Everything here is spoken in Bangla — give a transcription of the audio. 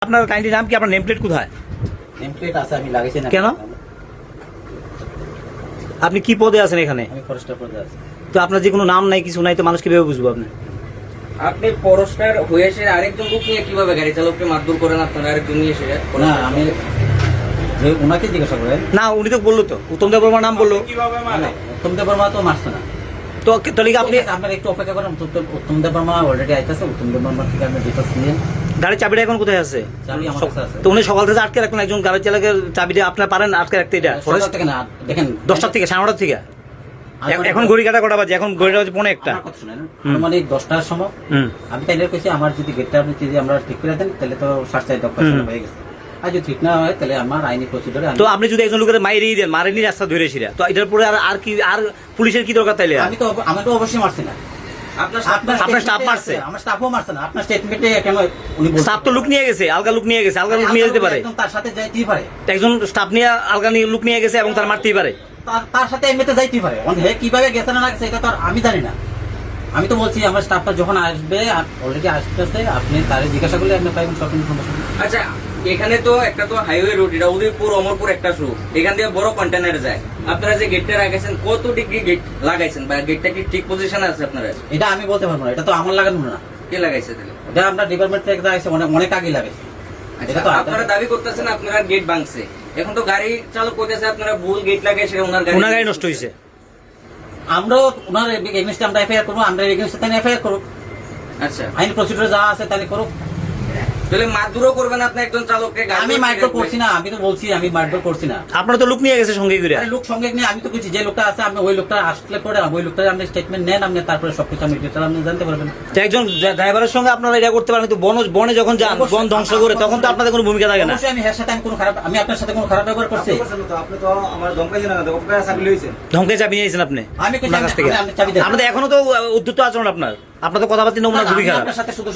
আপনার কাইন্ডলি নাম কি, আপনার নেম প্লেট কোথায়? নেম প্লেট আছে, আমি লাগাইছি না। কেন? আপনি কি পদে আছেন এখানে? আমি ফরেস্টার পদে আছি। তো আপনার যে কোনো নাম নাই, কিছু নাই, তো মানুষ কিভাবে বুঝবো আপনি? আপনি ফরেস্টার হয়ে এসে আরেকজন লোক নিয়ে কিভাবে গাড়ি চালককে মারধর করেন? আপনারা আরেকজন নিয়ে এসে না, আমি যে ওনাকে জিজ্ঞাসা করেন। না, উনি তো বললো, তো উত্তম দেব বর্মার নাম বললো। উত্তম দেব বর্মা তো মারছে না। তো তাহলে কি আপনি আপনার একটু অপেক্ষা করেন, উত্তম দেব বর্মা অলরেডি আইতেছে। উত্তম দেব বর্মা থেকে আপনি ডিটেলস নিয়ে গাড়ির চাবিটা এখন কোথায় আছে? চাবি আমার কাছে আছে। তো উনি সকাল থেকে আটকে রাখলেন, একজন গাড়ি চালকের চাবিটা আপনার পারেন আটকে রাখতে? এটা সকাল থেকে না, দেখেন 10টার থেকে, 9:30 থেকে। এখন ঘড়ি কাটা কটা বাজে? এখন ঘড়িটা বাজে 1:45। আমার কথা শুনেন, মানে 10টার সময় আমি তাইলে কইছি আমার যদি গেটটা আপনি যদি আমরা ঠিক করে দেন তাহলে তো 7:30 হয়ে গেছে। আর যদি ঠিক না হয় তাহলে আমার আইনি প্রসিডিউরে। তো আপনি যদি একজন লোকের মাইরেই দেন, মারেনি রাস্তা ধরে সিরা, তো এটার পরে আর কি, আর পুলিশের কি দরকার তাইলে? আমি তো অবশ্যই মারছি না। আপনার স্টাফ মারছে? আমার স্টাফও মারছে না। আপনার স্টেটমেন্টে কেন উনি বলছেন? স্টাফ তো লুক নিয়ে গেছে, আলগা লুক নিয়ে গেছে, আলগা লুক নিয়ে যেতে পারে। একদম তার সাথে যাইতেই পারে। একজন স্টাফ নিয়ে আলগা নিয়ে লুক নিয়ে গেছে এবং তার মারতেই পারে। তার সাথে এমনিতে যাইতেই পারে। হে কিভাবে গেছে না গেছে এটা তো আর আমি জানি না। আমি তো বলছি আমার স্টাফটা যখন আসবে, অলরেডি আসতেছে, আপনি তারে জিজ্ঞাসা করলে আপনি পাইবেন সব ইনফরমেশন। আচ্ছা, এখানে তো একটা তো হাইওয়ে রোড, এটা উদয়পুর অমরপুর একটা শো, এখান দিয়ে বড় কন্টেনার যায়। আপনারা যে গেটটা লাগাইছেন, কত ডিগ্রি গেট লাগাইছেন বা গেটটা কি ঠিক পজিশনে আছে আপনারা? এটা আমি বলতে পারবো না, এটা তো আমার লাগানো না। কে লাগাইছে তাহলে? এটা আমরা ডিপার্টমেন্ট থেকে লাগাইছে, অনেক আগে লাগাইছে। আচ্ছা, আপনারা দাবি করতেছেন আপনারা গেট ভাঙছে, এখন তো গাড়ি চালক কইতেছে আপনারা ভুল গেট লাগাইছে, ওনার গাড়ি নষ্ট হয়েছে। আমরাও ওনার এগেইনস্টে আমরা এফআইআর করবো, আমরা এগেইনস্টে তাই এফআইআর করুক। আচ্ছা, আইন প্রসিডিউর যা আছে তাহলে করুক। তাহলে মারধরও করবেন আপনি একজন চালককে? আমি মারধর করছি না, আমি তো বলছি আমি মারধর করছি না। আপনারা তো লোক নিয়ে গেছে সঙ্গে করে। লোক সঙ্গে নিয়ে আমি তো বলছি যে লোকটা আছে, আপনি ওই লোকটা আসলে পরে ওই লোকটা আপনি স্টেটমেন্ট নেন, আপনি তারপরে সবকিছু আমি ডিটেইল আপনি জানতে পারবেন। তো একজন ড্রাইভারের সঙ্গে আপনারা এটা করতে পারেন, কিন্তু বনে যখন যান, বন ধ্বংস করে, তখন তো আপনাদের কোনো ভূমিকা থাকে না। অবশ্যই আমি এর সাথে আমি আপনার সাথে কোনো খারাপ ব্যবহার করছি? আপনি তো আমার ধমকাইছেন না, ধমকায় চাবি লইছেন। ধমকে চাবি নিয়েছেন আপনি আমি আপনার কাছ থেকে? চাবি দেন। আপনাদের এখনো তো উদ্ধত আচরণ, আপনার তো কথাবার্তা নমুনা খুবই খারাপ। আপনার সাথে শুধু